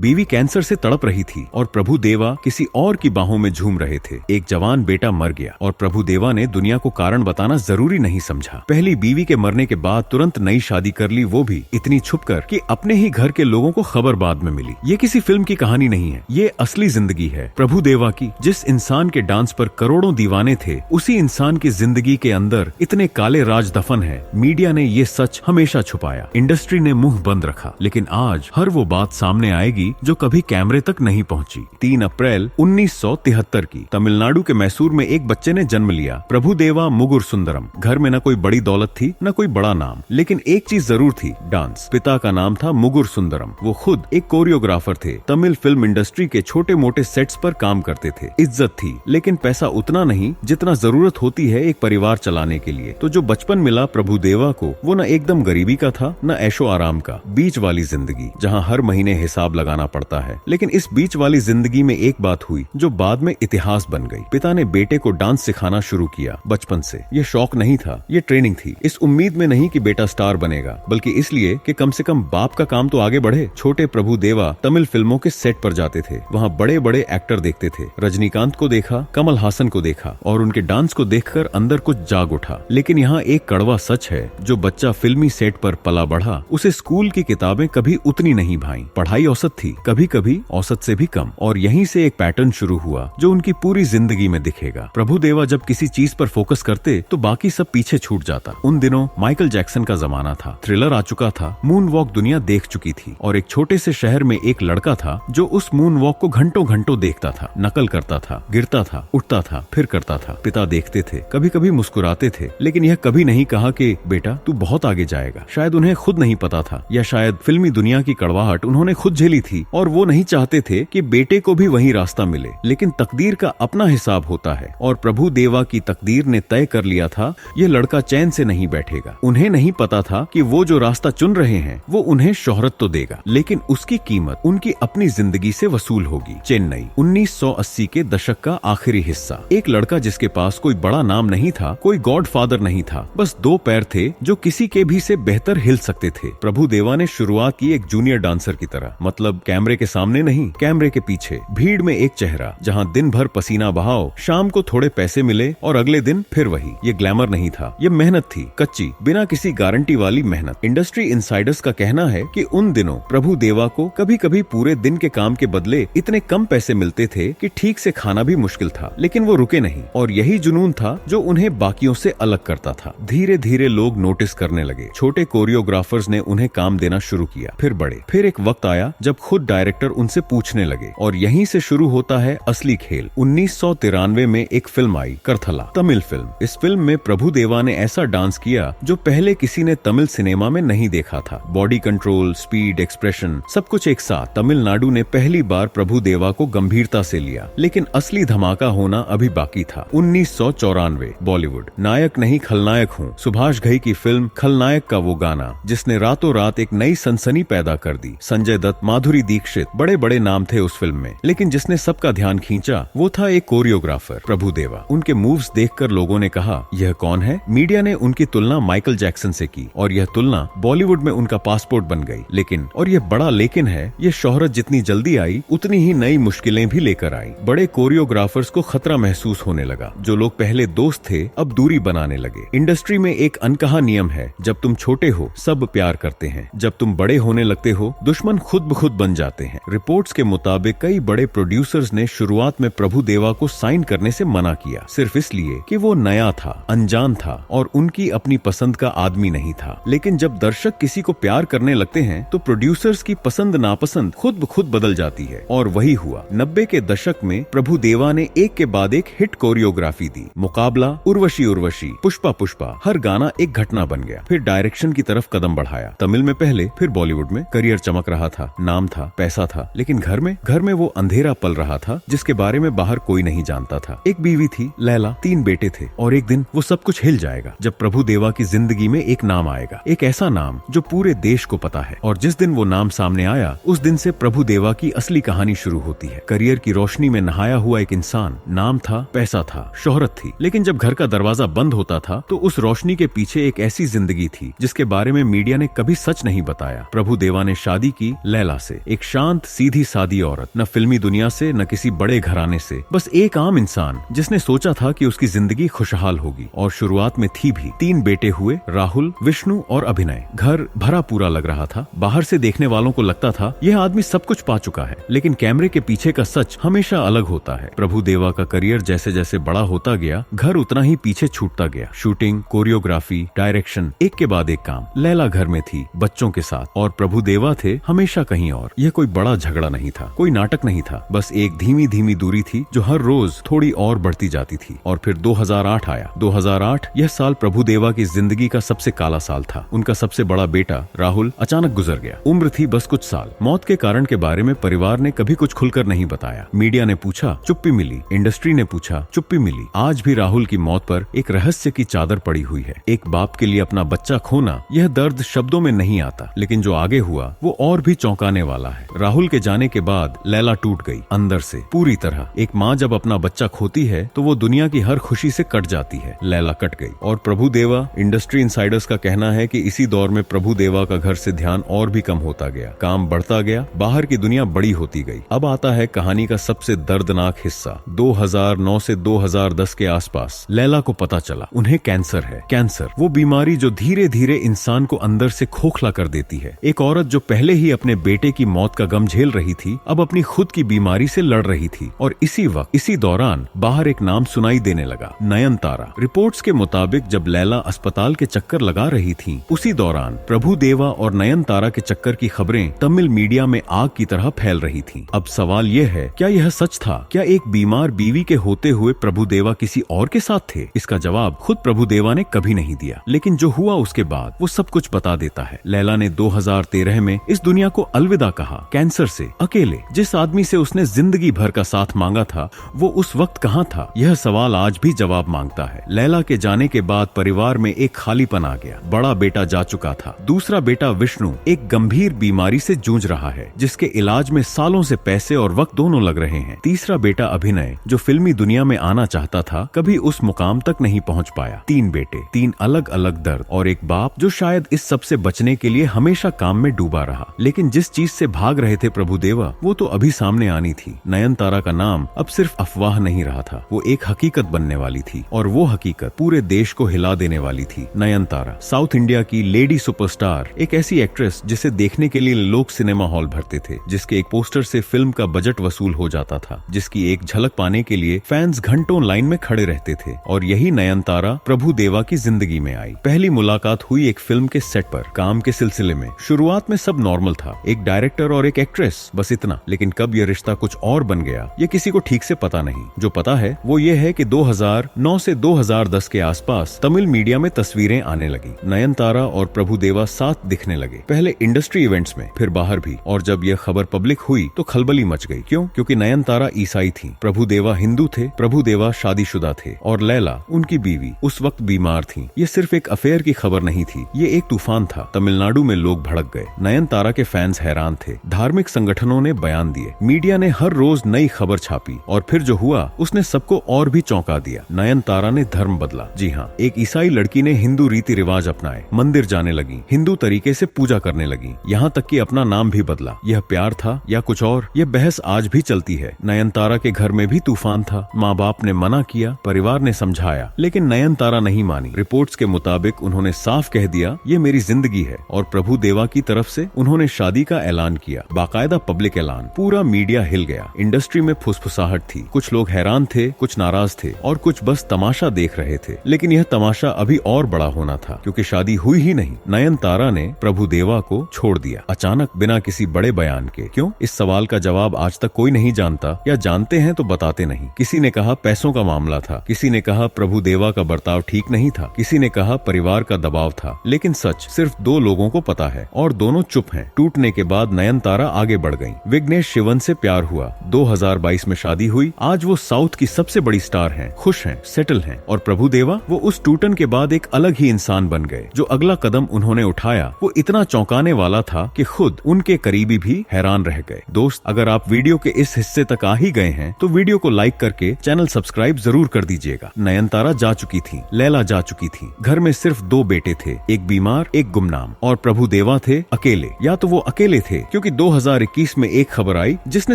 बीवी कैंसर से तड़प रही थी और प्रभु देवा किसी और की बाहों में झूम रहे थे। एक जवान बेटा मर गया और प्रभु देवा ने दुनिया को कारण बताना जरूरी नहीं समझा। पहली बीवी के मरने के बाद तुरंत नई शादी कर ली, वो भी इतनी छुपकर कि अपने ही घर के लोगों को खबर बाद में मिली। ये किसी फिल्म की कहानी नहीं है, ये असली जिंदगी है प्रभु देवा की। जिस इंसान के डांस पर करोड़ों दीवाने थे, उसी इंसान की जिंदगी के अंदर इतने काले राज दफन है। मीडिया ने ये सच हमेशा छुपाया, इंडस्ट्री ने मुंह बंद रखा, लेकिन आज हर वो बात सामने आएगी जो कभी कैमरे तक नहीं पहुंची। 3 अप्रैल 1973 की तमिलनाडु के मैसूर में एक बच्चे ने जन्म लिया, प्रभु देवा मुगुर सुंदरम। घर में न कोई बड़ी दौलत थी, न कोई बड़ा नाम, लेकिन एक चीज जरूर थी, डांस। पिता का नाम था मुगुर सुंदरम। वो खुद एक कोरियोग्राफर थे। तमिल फिल्म इंडस्ट्री के छोटे मोटे सेट्स पर काम करते थे। इज्जत थी, लेकिन पैसा उतना नहीं जितना जरूरत होती है एक परिवार चलाने के लिए। तो जो बचपन मिला प्रभु देवा को, वो न एकदम गरीबी का था, न ऐशो आराम का, बीच वाली जिंदगी जहाँ हर महीने हिसाब लगाना पड़ता है। लेकिन इस बीच वाली जिंदगी में एक बात हुई जो बाद में इतिहास बन गई। पिता ने बेटे को डांस सिखाना शुरू किया बचपन से। ये शौक नहीं था, ये ट्रेनिंग थी। इस उम्मीद में नहीं कि बेटा स्टार बनेगा, बल्कि इसलिए कि कम से कम बाप का काम तो आगे बढ़े। छोटे प्रभु देवा तमिल फिल्मों के सेट पर जाते थे। वहाँ बड़े बड़े एक्टर देखते थे। रजनीकांत को देखा, कमल हासन को देखा, और उनके डांस को देखकर अंदर कुछ जाग उठा। लेकिन यहाँ एक कड़वा सच है, जो बच्चा फिल्मी सेट पर पला बढ़ा, उसे स्कूल की किताबें कभी उतनी नहीं भाई। पढ़ाई औसत थी, कभी कभी औसत से भी कम, और यहीं से एक पैटर्न शुरू हुआ जो उनकी पूरी जिंदगी में दिखेगा। प्रभु देवा जब किसी चीज पर फोकस करते तो बाकी सब पीछे छूट जाता। उन दिनों माइकल जैक्सन का जमाना था, थ्रिलर आ चुका था, मून वॉक दुनिया देख चुकी थी, और एक छोटे से शहर में एक लड़का था जो उस मून वॉक को घंटों घंटों देखता था, नकल करता था, गिरता था, उठता था, फिर करता था। पिता देखते थे, कभी कभी मुस्कुराते थे, लेकिन यह कभी नहीं कहा कि बेटा तू बहुत आगे जाएगा। शायद उन्हें खुद नहीं पता था, या शायद फिल्मी दुनिया की कड़वाहट उन्होंने खुद झेली थी और वो नहीं चाहते थे कि बेटे को भी वही रास्ता मिले। लेकिन तकदीर का अपना हिसाब होता है, और प्रभु देवा की तकदीर ने तय कर लिया था यह लड़का चैन से नहीं बैठेगा। उन्हें नहीं पता था कि वो जो रास्ता चुन रहे हैं वो उन्हें शोहरत तो देगा, लेकिन उसकी कीमत उनकी अपनी जिंदगी से वसूल होगी। चेन्नई, 1980 के दशक का आखिरी हिस्सा। एक लड़का जिसके पास कोई बड़ा नाम नहीं था, कोई गॉडफादर नहीं था, बस 2 पैर थे जो किसी के भी से बेहतर हिल सकते थे। प्रभु देवा ने शुरुआत की एक जूनियर डांसर की तरह, मतलब कैमरे के सामने नहीं, कैमरे के पीछे। भीड़ में एक चेहरा, जहाँ दिन भर पसीना बहाओ, शाम को थोड़े पैसे मिले और अगले दिन फिर वही। ये ग्लैमर नहीं था, ये मेहनत थी, कच्ची, बिना किसी गारंटी वाली मेहनत। इंडस्ट्री इनसाइडर्स का कहना है कि उन दिनों प्रभु देवा को कभी कभी पूरे दिन के काम के बदले इतने कम पैसे मिलते थे कि ठीक से खाना भी मुश्किल था। लेकिन वो रुके नहीं, और यही जुनून था जो उन्हें बाकियों से अलग करता था। धीरे धीरे लोग नोटिस करने लगे। छोटे कोरियोग्राफर्स ने उन्हें काम देना शुरू किया, फिर बड़े। फिर एक वक्त आया जब खुद डायरेक्टर उनसे पूछने लगे, और यहीं से शुरू होता है असली खेल। 1993 में एक फिल्म आई, करथला, तमिल फिल्म। इस फिल्म में प्रभु देवा ने ऐसा डांस किया जो पहले किसी ने तमिल सिनेमा में नहीं देखा था। बॉडी कंट्रोल, स्पीड, एक्सप्रेशन, सब कुछ एक साथ। तमिलनाडु ने पहली बार प्रभु देवा को गंभीरता से लिया, लेकिन असली धमाका होना अभी बाकी था। 1994, बॉलीवुड। नायक नहीं खलनायक हूँ, सुभाष घई की फिल्म खलनायक का वो गाना जिसने रातों रात एक नई सनसनी पैदा कर दी। संजय दत्त, माधुरी दीक्षित, बड़े बड़े नाम थे उस फिल्म में, लेकिन जिसने सबका ध्यान खींचा वो था एक कोरियोग्राफर, प्रभु देवा। उनके मूव्स देखकर लोगों ने कहा यह कौन है। मीडिया ने उनकी तुलना माइकल जैक्सन से की, और यह तुलना बॉलीवुड में उनका पासपोर्ट बन गई। लेकिन, और यह बड़ा लेकिन है, ये शोहरत जितनी जल्दी आई उतनी ही नई मुश्किलें भी लेकर आई। बड़े कोरियोग्राफर्स को खतरा महसूस होने लगा। जो लोग पहले दोस्त थे अब दूरी बनाने लगे। इंडस्ट्री में एक अनकहा नियम है, जब तुम छोटे हो सब प्यार करते हैं, जब तुम बड़े होने लगते हो दुश्मन खुद ब खुद बन जाते हैं। रिपोर्ट्स के मुताबिक कई बड़े प्रोड्यूसर्स ने शुरुआत में प्रभु देवा को साइन करने से मना किया, सिर्फ इसलिए कि वो नया था, अनजान था, और उनकी अपनी पसंद का आदमी नहीं था। लेकिन जब दर्शक किसी को प्यार करने लगते हैं तो प्रोड्यूसर्स की पसंद नापसंद खुद ब खुद बदल जाती है, और वही हुआ। 90 के दशक में प्रभु देवा ने एक के बाद एक हिट कोरियोग्राफी दी। मुकाबला, उर्वशी उर्वशी, पुष्पा पुष्पा, हर गाना एक घटना बन गया। फिर डायरेक्शन की तरफ कदम बढ़ाया, तमिल में पहले, फिर बॉलीवुड में। करियर चमक रहा था, नाम था, पैसा था, लेकिन घर में वो अंधेरा पल रहा था जिसके बारे में बाहर कोई नहीं जानता था। एक बीवी थी लैला, 3 बेटे थे, और एक दिन वो सब कुछ हिल जाएगा जब प्रभु देवा की जिंदगी में एक नाम आएगा, एक ऐसा नाम जो पूरे देश को पता है। और जिस दिन वो नाम सामने आया उस दिन से प्रभु देवा की असली कहानी शुरू होती है। करियर की रोशनी में नहाया हुआ एक इंसान, नाम था, पैसा था, शोहरत थी, लेकिन जब घर का दरवाजा बंद होता था तो उस रोशनी के पीछे एक ऐसी जिंदगी थी जिसके बारे में मीडिया ने कभी सच नहीं बताया। प्रभु देवा ने शादी की लैला से, एक शांत सीधी सादी औरत, न फिल्मी दुनिया से न किसी बड़े घराने से, बस एक आम इंसान जिसने सोचा था कि उसकी जिंदगी खुशहाल होगी। और शुरुआत में थी भी। 3 बेटे हुए, राहुल, विष्णु और अभिनय। घर भरा पूरा लग रहा था। बाहर से देखने वालों को लगता था यह आदमी सब कुछ पा चुका है, लेकिन कैमरे के पीछे का सच हमेशा अलग होता है। प्रभु देवा का करियर जैसे जैसे बड़ा होता गया, घर उतना ही पीछे छूटता गया। शूटिंग, कोरियोग्राफी, डायरेक्शन, एक के बाद एक काम। लैला घर में थी बच्चों के साथ, और प्रभु देवा थे हमेशा कहीं और। यह कोई बड़ा झगड़ा नहीं था, कोई नाटक नहीं था, बस एक धीमी धीमी दूरी थी जो हर रोज थोड़ी और बढ़ती जाती थी। और फिर 2008 आया। 2008 यह साल प्रभु देवा की जिंदगी का सबसे काला साल था। उनका सबसे बड़ा बेटा राहुल अचानक गुजर गया। उम्र थी बस कुछ साल। मौत के कारण के बारे में परिवार ने कभी कुछ खुलकर नहीं बताया। मीडिया ने पूछा, चुप्पी मिली। इंडस्ट्री ने पूछा, चुप्पी मिली। आज भी राहुल की मौत पर एक रहस्य की चादर पड़ी हुई है। एक बाप के लिए अपना बच्चा खोना, यह दर्द शब्दों में नहीं आता, लेकिन जो आगे हुआ वो और भी चौंकाने वाला है। राहुल के जाने के बाद लैला टूट गई अंदर से पूरी तरह। एक माँ जब अपना बच्चा खोती है तो वो दुनिया की हर खुशी से कट जाती है। लैला कट गई। और प्रभु देवा, इंडस्ट्री इनसाइडर्स का कहना है कि इसी दौर में प्रभु देवा का घर से ध्यान और भी कम होता गया। काम बढ़ता गया, बाहर की दुनिया बड़ी होती गई। अब आता है कहानी का सबसे दर्दनाक हिस्सा। 2009 से 2010 के आसपास लैला को पता चला उन्हें कैंसर है। कैंसर, वो बीमारी जो धीरे धीरे इंसान को अंदर से खोखला कर देती है। एक औरत जो पहले ही अपने बेटे की मौत का गम झेल रही थी, अब अपनी खुद की बीमारी से लड़ रही थी। और इसी वक्त, इसी दौरान बाहर एक नाम सुनाई देने लगा, नयनतारा। रिपोर्ट्स के मुताबिक जब लैला अस्पताल के चक्कर लगा रही थी, उसी दौरान प्रभु देवा और नयनतारा के चक्कर की खबरें तमिल मीडिया में आग की तरह फैल रही थी। अब सवाल यह है, क्या यह सच था? क्या एक बीमार बीवी के होते हुए प्रभु देवा किसी और के साथ थे? इसका जवाब खुद प्रभु देवा ने कभी नहीं दिया, लेकिन जो हुआ उसके बाद वो सब कुछ बता देता है। लैला ने 2013 में इस दुनिया को अलविदा कहा, कैंसर से, अकेले। जिस आदमी से उसने जिंदगी भर का साथ मांगा था, वो उस वक्त कहाँ था? यह सवाल आज भी जवाब मांगता है। लैला के जाने के बाद परिवार में एक खालीपन आ गया। बड़ा बेटा जा चुका था, दूसरा बेटा विष्णु एक गंभीर बीमारी से जूझ रहा है, जिसके इलाज में सालों से पैसे और वक्त दोनों लग रहे हैं। तीसरा बेटा अभिनय, जो फिल्मी दुनिया में आना चाहता था, कभी उस मुकाम तक नहीं पहुंच पाया। 3 बेटे, 3 अलग अलग दर्द, और एक बाप जो शायद इस सब से बचने के लिए हमेशा काम में डूबा रहा। लेकिन जिस चीज से भाग रहे थे प्रभु देवा, वो तो अभी सामने आनी थी। नयनतारा का नाम अब सिर्फ अफवाह नहीं रहा था, वो एक हकीकत बनने वाली थी, और वो हकीकत पूरे देश को हिला देने वाली थी। नयनतारा, साउथ इंडिया की लेडी सुपरस्टार, एक ऐसी एक्ट्रेस जिसे देखने के लिए लोग सिनेमा हॉल भरते थे, जिसके एक पोस्टर से फिल्म का बजट वसूल हो जाता था, जिसकी एक झलक पाने के लिए फैंस घंटों लाइन में खड़े रहते थे। और यही नयनतारा प्रभु देवा की जिंदगी में आई। पहली मुलाकात हुई एक फिल्म के सेट पर, काम के सिलसिले में। शुरुआत में सब नॉर्मल था, एक डायरेक्टर और एक एक्ट्रेस, बस इतना। लेकिन कब यह रिश्ता कुछ और बन गया, ये किसी को ठीक से पता नहीं। जो पता है वो ये है कि 2009 से 2010 के आसपास तमिल मीडिया में तस्वीरें आने लगी। नयनतारा और प्रभु देवा साथ दिखने लगे, पहले इंडस्ट्री इवेंट्स में, फिर बाहर भी। और जब यह खबर पब्लिक हुई तो खलबली मच गई। क्यों? क्योंकि नयनतारा ईसाई थी, प्रभु देवा हिंदू थे, प्रभु देवा शादीशुदा थे, और लैला उनकी बीवी उस वक्त बीमार थी। ये सिर्फ एक अफेयर की खबर नहीं थी, ये एक तूफान था। तमिलनाडु में लोग भड़क गए, नयनतारा के फैंस हैरान थे, धार्मिक संगठनों ने बयान दिए, मीडिया ने हर रोज नई खबर छापी, और फिर जो हुआ उसने सबको और भी चौंका दिया। नयनतारा ने धर्म बदला। जी हाँ, एक ईसाई लड़की ने हिंदू रीति रिवाज अपनाए, मंदिर जाने लगी, हिंदू तरीके से पूजा करने लगी, यहाँ तक कि अपना नाम भी बदला। यह प्यार था या कुछ और, यह बहस आज भी चलती है। नयनतारा के घर में भी तूफान था। माँ बाप ने मना किया, परिवार ने समझाया, लेकिन नयनतारा नहीं मानी। रिपोर्ट्स के मुताबिक उन्होंने साफ कह दिया, ये मेरी जिंदगी है। और प्रभु देवा की तरफ से उन्होंने शादी का ऐलान किया, बाकायदा पब्लिक ऐलान। पूरा मीडिया हिल गया। इंडस्ट्री में फुसफुसाहट थी, कुछ लोग हैरान थे, कुछ नाराज थे, और कुछ बस तमाशा देख रहे थे। लेकिन यह तमाशा अभी और बड़ा होना था, क्योंकि शादी हुई ही नहीं। नयनतारा ने प्रभु देवा को छोड़ दिया, अचानक, बिना किसी बड़े बयान के। क्यों? इस सवाल का जवाब आज तक कोई नहीं जानता, या जानते हैं तो बताते नहीं। किसी ने कहा पैसों का मामला था, किसी ने कहा प्रभु देवा का बर्ताव ठीक नहीं था, किसी ने कहा परिवार का दबाव था। लेकिन सच सिर्फ 2 लोगों को पता है, और दोनों चुप हैं। टूटने के बाद नयनतारा आगे बढ़ गईं। विघ्नेश शिवन से प्यार हुआ, 2022 में शादी हुई। आज वो साउथ की सबसे बड़ी स्टार हैं, खुश हैं, सेटल हैं। और प्रभु देवा, वो उस टूटन के बाद एक अलग ही इंसान बन गए। जो अगला कदम उन्होंने उठाया वो इतना चौंकाने वाला था कि खुद उनके करीबी भी हैरान रह गए। दोस्त, अगर आप वीडियो के इस हिस्से तक आ ही गए हैं तो वीडियो को लाइक करके चैनल सब्सक्राइब जरूर कर दीजिएगा। नयनतारा जा चुकी थी, लैला जा चुकी थी, घर में सिर्फ 2 बेटे थे, एक बीमार, एक गुमनाम, और प्रभु देवा थे अकेले। या तो वो अकेले थे क्योंकि क्योंकि 2021 में एक खबर आई जिसने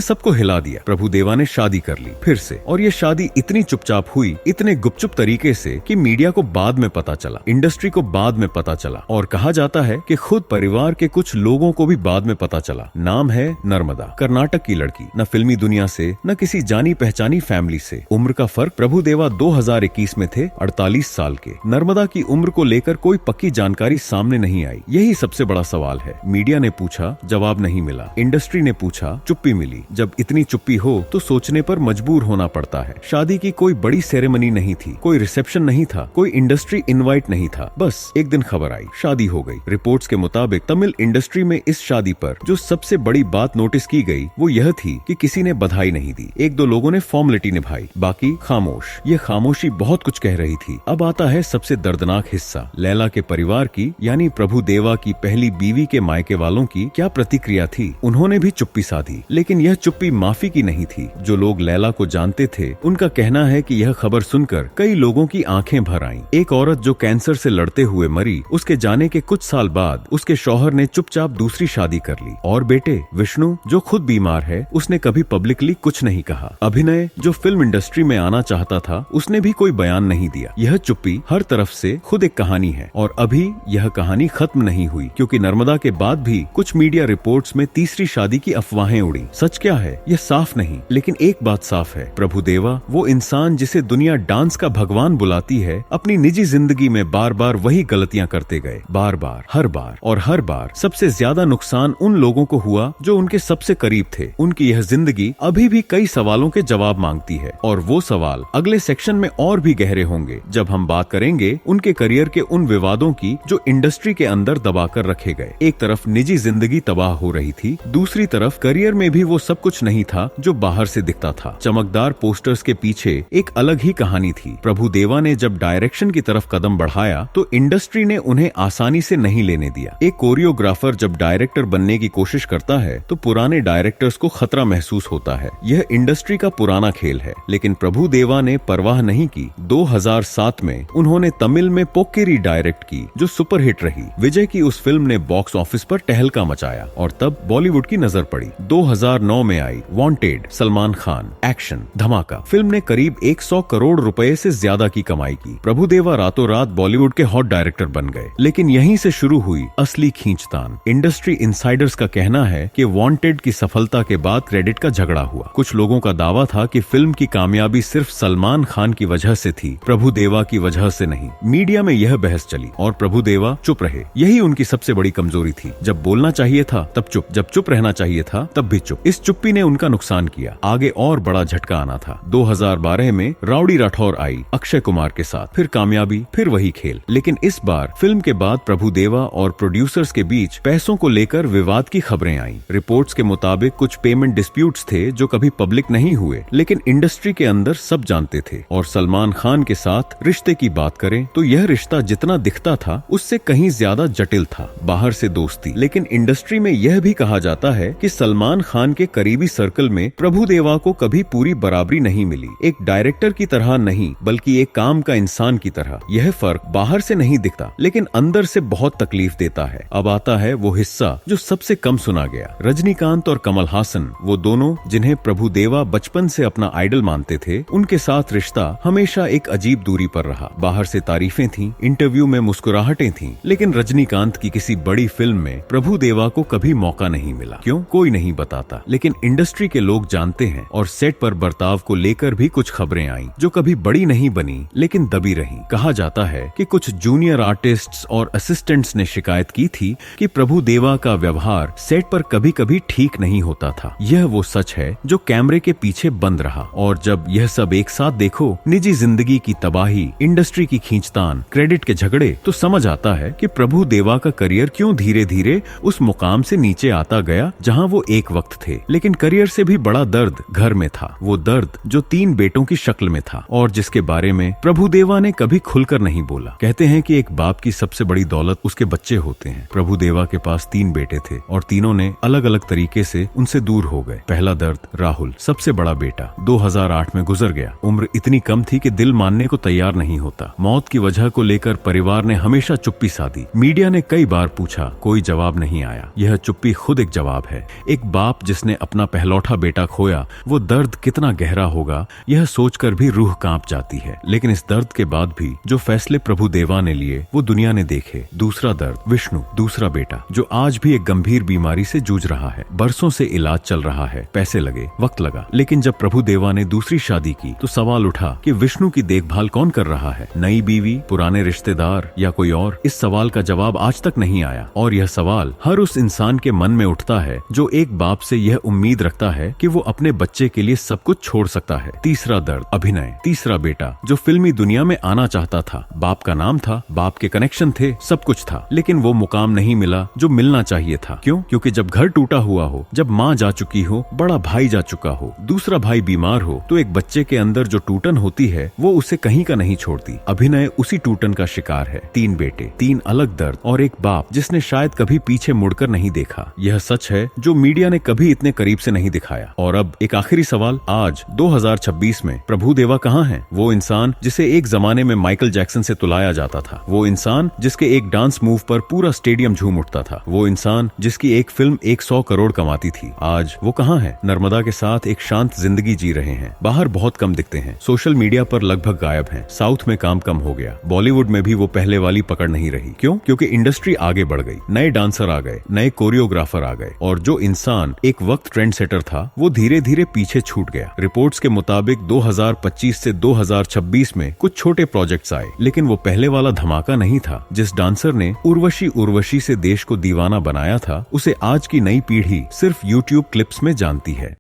सबको हिला दिया। प्रभु देवा ने शादी कर ली फिर से, और ये शादी इतनी चुपचाप हुई, इतने गुपचुप तरीके से कि मीडिया को बाद में पता चला, इंडस्ट्री को बाद में पता चला, और कहा जाता है कि खुद परिवार के कुछ लोगों को भी बाद में पता चला। नाम है नर्मदा, कर्नाटक की लड़की, न फिल्मी दुनिया से न किसी जानी पहचानी फैमिली से। उम्र का फर्क, प्रभु देवा 2021 में थे 48 साल के। नर्मदा की उम्र को लेकर कोई पक्की जानकारी सामने नहीं आई। यही सबसे बड़ा सवाल है। मीडिया ने पूछा, जवाब नहीं मिला। इंडस्ट्री ने पूछा, चुप्पी मिली। जब इतनी चुप्पी हो तो सोचने पर मजबूर होना पड़ता है। शादी की कोई बड़ी सेरेमनी नहीं थी, कोई रिसेप्शन नहीं था, कोई इंडस्ट्री इनवाइट नहीं था। बस एक दिन खबर आई, शादी हो गई। रिपोर्ट्स के मुताबिक तमिल इंडस्ट्री में इस शादी पर जो सबसे बड़ी बात नोटिस की गई वो यह थी कि किसी ने बधाई नहीं दी। एक दो लोगों ने फॉर्मेलिटी निभाई, बाकी खामोश। ये खामोशी बहुत कुछ कह रही थी। अब आता है सबसे दर्दनाक हिस्सा, लैला के परिवार की, यानी प्रभु देवा की पहली बीवी के मायके वालों की क्या प्रतिक्रिया थी। उन्होंने भी चुप्पी साधी, लेकिन यह चुप्पी माफी की नहीं थी। जो लोग लैला को जानते थे उनका कहना है कि यह खबर सुनकर कई लोगों की आंखें भर आईं। एक औरत जो कैंसर से लड़ते हुए मरी, उसके जाने के कुछ साल बाद उसके शौहर ने चुपचाप दूसरी शादी कर ली। और बेटे विष्णु जो खुद बीमार है, उसने कभी पब्लिकली कुछ नहीं कहा। अभिनय जो फिल्म इंडस्ट्री में आना चाहता था, उसने भी कोई बयान नहीं दिया। यह चुप्पी हर तरफ से खुद एक कहानी है, और अभी यह कहानी खत्म नहीं हुई, क्योंकि नर्मदा के बाद भी कुछ मीडिया रिपोर्ट्स में तीसरी शादी की अफवाहें उड़ी। सच क्या है यह साफ नहीं, लेकिन एक बात साफ है, प्रभु देवा वो इंसान जिसे दुनिया डांस का भगवान बुलाती है, अपनी निजी जिंदगी में बार बार वही गलतियां करते गए। बार बार, हर बार सबसे ज्यादा नुकसान उन लोगों को हुआ जो उनके सबसे करीब थे। उनकी यह जिंदगी अभी भी कई सवालों के जवाब मांगती है, और वो सवाल अगले सेक्शन में और भी गहरे होंगे जब हम बात करेंगे उनके करियर के उन विवादों की जो इंडस्ट्री के अंदर दबाकर रखे गए। एक तरफ निजी जिंदगी तबाह हो रही थी, दूसरी तरफ करियर में भी वो सब कुछ नहीं था जो बाहर से दिखता था। चमकदार पोस्टर्स के पीछे एक अलग ही कहानी थी। प्रभु देवा ने जब डायरेक्शन की तरफ कदम बढ़ाया तो इंडस्ट्री ने उन्हें आसानी से नहीं लेने दिया। एक कोरियोग्राफर जब डायरेक्टर बनने की कोशिश करता है तो पुराने डायरेक्टर्स को खतरा महसूस होता है। यह इंडस्ट्री का पुराना खेल है, लेकिन प्रभु देवा ने परवाह नहीं की। 2007 में उन्होंने तमिल में पोक्केरी डायरेक्ट की, जो सुपरहिट रही। विजय की उस फिल्म ने बॉक्स ऑफिस पर टहलका मचाया, और तब बॉलीवुड की नजर पड़ी। 2009 में I wanted, Salman Khan, action धमाका। फिल्म ने करीब 100 करोड़ रुपए से ज्यादा की कमाई की। प्रभु देवा रातों रात बॉलीवुड के हॉट डायरेक्टर बन गए, लेकिन यहीं से शुरू हुई असली खींचतान। इंडस्ट्री इनसाइडर्स का कहना है कि वांटेड की सफलता के बाद क्रेडिट का झगड़ा हुआ। कुछ लोगों का दावा था कि फिल्म की कामयाबी सिर्फ सलमान खान की वजह से थी, प्रभु देवा की वजह से नहीं। मीडिया में यह बहस चली और प्रभु देवा चुप रहे। यही उनकी सबसे बड़ी कमजोरी थी। जब बोलना चाहिए था तब चुप, जब चुप रहना चाहिए था तब भी चुप। इस चुप्पी ने उनका नुकसान किया। आगे और बड़ा झटका आना था। 2012 में राउडी राठौर आई अक्षय कुमार के साथ, फिर कामयाबी, फिर वही खेल। लेकिन इस बार फिल्म के बाद प्रभु देवा और प्रोड्यूसर्स के बीच पैसों को लेकर विवाद की खबरें आईं। रिपोर्ट्स के मुताबिक कुछ पेमेंट डिस्प्यूट्स थे जो कभी पब्लिक नहीं हुए, लेकिन इंडस्ट्री के अंदर सब जानते थे। और सलमान खान के साथ रिश्ते की बात करें तो यह रिश्ता जितना दिखता था उससे कहीं ज्यादा जटिल था। बाहर से दोस्ती, लेकिन इंडस्ट्री में यह भी कहा जाता है कि सलमान खान के करीबी सर्कल में प्रभु देवा को कभी पूरी बराबरी नहीं मिली। एक डायरेक्टर की तरह नहीं, बल्कि एक काम का इंसान की तरह। यह फर्क बाहर से नहीं दिखता, लेकिन अंदर से बहुत तकलीफ देता है। अब आता है वो हिस्सा जो सबसे कम सुना गया। रजनीकांत और कमल हासन, वो दोनों जिन्हें प्रभु देवा बचपन से अपना आइडल मानते थे, उनके साथ रिश्ता हमेशा एक अजीब दूरी पर रहा। बाहर से तारीफें थीं, इंटरव्यू में मुस्कुराहटें थीं, लेकिन रजनीकांत की किसी बड़ी फिल्म में प्रभु देवा को कभी मौका नहीं मिला। क्यों, कोई नहीं बताता, लेकिन इंडस्ट्री के लोग जानते हैं। और सेट पर बर्ताव को लेकर भी कुछ खबरें आईं जो कभी बड़ी नहीं बनी, लेकिन दबी रहीं। कहा जाता है कि कुछ जूनियर आर्टिस्ट्स और असिस्टेंट्स ने शिकायत की थी कि प्रभु देवा का व्यवहार सेट पर कभी कभी ठीक नहीं होता था। यह वो सच है जो कैमरे के पीछे बंद रहा। और जब यह सब एक साथ देखो, निजी जिंदगी की तबाही, इंडस्ट्री की खींचतान, क्रेडिट के झगड़े, तो समझ आता है कि प्रभु देवा का करियर क्यों धीरे धीरे उस मुकाम से नीचे आता गया जहां वो एक वक्त थे। लेकिन करियर से भी बड़ा दर्द घर में था। वो दर्द जो 3 बेटों की शक्ल में था, और जिसके बारे में प्रभु देवा ने कभी खुलकर नहीं बोला। कहते हैं कि एक बाप की सबसे बड़ी दौलत उसके बच्चे होते हैं। प्रभु देवा के पास 3 बेटे थे, और तीनों ने अलग अलग तरीके से उनसे दूर हो गए। पहला दर्द, राहुल, सबसे बड़ा बेटा, 2008 में गुजर गया। उम्र इतनी कम थी कि दिल मानने को तैयार नहीं होता। मौत की वजह को लेकर परिवार ने हमेशा चुप्पी साधी। मीडिया ने कई बार पूछा, कोई जवाब नहीं आया। यह चुप्पी खुद एक जवाब है। एक बाप जिसने अपना पहलौठा बेटा खोया, वो दर्द कितना गहरा होगा यह सोचकर भी रूह कांप जाती है। लेकिन इस दर्द के बाद भी जो फैसले प्रभु देवा ने लिए वो दुनिया ने देखे। दूसरा दर्द, विष्णु, दूसरा बेटा जो आज भी एक गंभीर बीमारी से जूझ रहा है। बरसों से इलाज चल रहा है, पैसे लगे, वक्त लगा, लेकिन जब प्रभु देवा ने दूसरी शादी की तो सवाल उठा कि विष्णु की देखभाल कौन कर रहा है? नई बीवी, पुराने रिश्तेदार या कोई और? इस सवाल का जवाब आज तक नहीं आया। और यह सवाल हर उस इंसान के मन में उठता है जो एक बाप से यह उम्मीद रखता है कि वो अपने बच्चे के लिए सब कुछ छोड़ सकता है। तीसरा दर्द, अभिनय। तीसरा बेटा जो फिल्मी दुनिया में आना चाहता था, बाप का नाम था, बाप के कनेक्शन थे, सब कुछ था, लेकिन वो मुकाम नहीं मिला जो मिलना चाहिए था। क्यों? क्योंकि जब घर टूटा हुआ हो, जब माँ जा चुकी हो, बड़ा भाई जा चुका हो, दूसरा भाई बीमार हो, तो एक बच्चे के अंदर जो टूटन होती है वो उसे कहीं का नहीं छोड़ती। अभिनय उसी टूटन का शिकार है। 3 बेटे, 3 अलग दर्द और एक बाप जिसने शायद कभी पीछे मुड़कर नहीं देखा। यह सच है जो मीडिया ने कभी इतने करीब से नहीं दिखाया। और अब एक आखिरी सवाल, आज 2026 में प्रभु देवा कहाँ है? वो इंसान जिसे एक जमाने में माइकल जैक्सन से तुलाया जाता था, वो इंसान जिसके एक डांस मूव पर पूरा स्टेडियम झूम उठता था, वो इंसान जिसकी एक फिल्म 100 करोड़ कमाती थी, आज वो कहाँ है? नर्मदा के साथ एक शांत जिंदगी जी रहे हैं, बाहर बहुत कम दिखते हैं, सोशल मीडिया पर लगभग गायब हैं, साउथ में काम कम हो गया, बॉलीवुड में भी वो पहले वाली पकड़ नहीं रही। क्यों? क्योंकि इंडस्ट्री आगे बढ़ गई, नए डांसर आ गए, नए कोरियोग्राफर आ गए, और जो इंसान एक वक्त ट्रेंड सेटर था वो धीरे धीरे पीछे छूट गया। रिपोर्ट्स के मुताबिक 2025 से 2026 में कुछ छोटे प्रोजेक्ट्स आए, लेकिन वो पहले वाला धमाका नहीं था। जिस डांसर ने उर्वशी से देश को दीवाना बनाया था, उसे आज की नई पीढ़ी सिर्फ यूट्यूब क्लिप्स में जानती है।